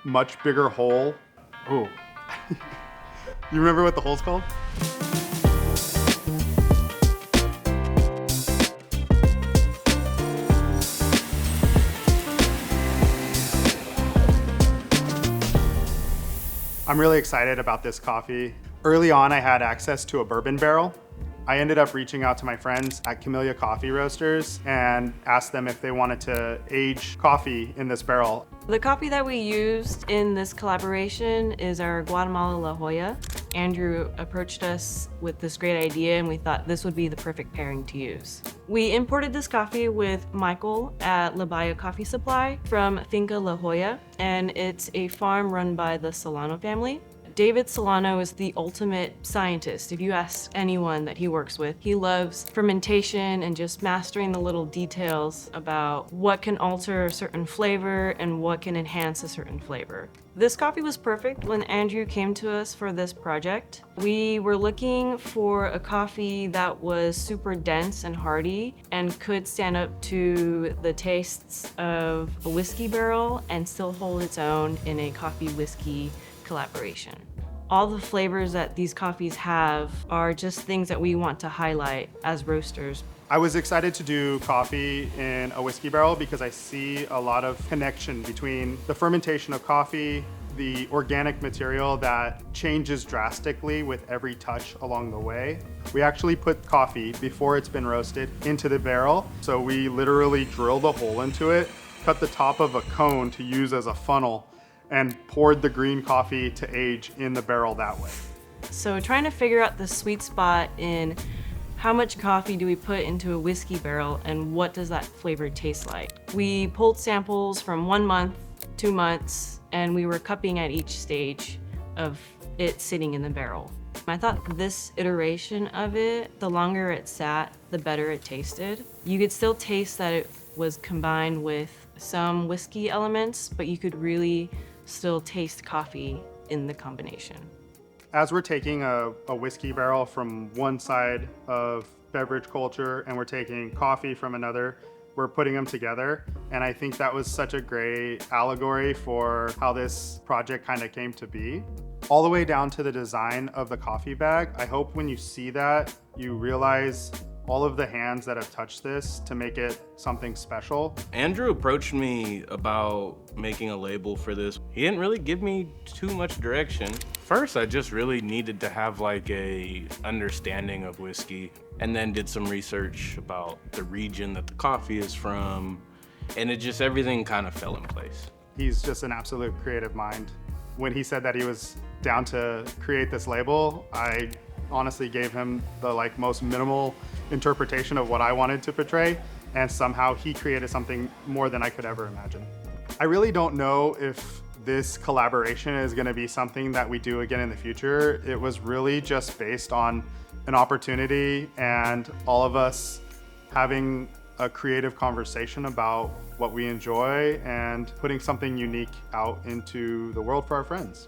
much bigger hole. Oh, you remember what the hole's called? I'm really excited about this coffee. Early on, I had access to a bourbon barrel. I ended up reaching out to my friends at Camellia Coffee Roasters and asked them if they wanted to age coffee in this barrel. The coffee that we used in this collaboration is our Guatemala La Joya. Andrew approached us with this great idea and we thought this would be the perfect pairing to use. We imported this coffee with Michael at La Bahia Coffee Supply from Finca La Joya, and it's a farm run by the Solano family. David Solano is the ultimate scientist. If you ask anyone that he works with, he loves fermentation and just mastering the little details about what can alter a certain flavor and what can enhance a certain flavor. This coffee was perfect when Andrew came to us for this project. We were looking for a coffee that was super dense and hearty and could stand up to the tastes of a whiskey barrel and still hold its own in a coffee whiskey collaboration. All the flavors that these coffees have are just things that we want to highlight as roasters. I was excited to do coffee in a whiskey barrel because I see a lot of connection between the fermentation of coffee, the organic material that changes drastically with every touch along the way. We actually put coffee before it's been roasted into the barrel. So we literally drilled a hole into it, cut the top of a cone to use as a funnel, and poured the green coffee to age in the barrel that way. So trying to figure out the sweet spot in how much coffee do we put into a whiskey barrel and what does that flavor taste like? We pulled samples from 1 month, 2 months, and we were cupping at each stage of it sitting in the barrel. I thought this iteration of it, the longer it sat, the better it tasted. You could still taste that it was combined with some whiskey elements, but you could really still taste coffee in the combination. As we're taking a whiskey barrel from one side of beverage culture and we're taking coffee from another, we're putting them together. And I think that was such a great allegory for how this project kind of came to be. All the way down to the design of the coffee bag. I hope when you see that, you realize all of the hands that have touched this to make it something special. Andrew approached me about making a label for this. He didn't really give me too much direction. First, I just really needed to have like a understanding of whiskey, and then did some research about the region that the coffee is from, and everything kind of fell in place. He's just an absolute creative mind. When he said that he was down to create this label, I honestly gave him the most minimal interpretation of what I wanted to portray, and somehow he created something more than I could ever imagine. I really don't know if this collaboration is going to be something that we do again in the future. It was really just based on an opportunity and all of us having a creative conversation about what we enjoy and putting something unique out into the world for our friends.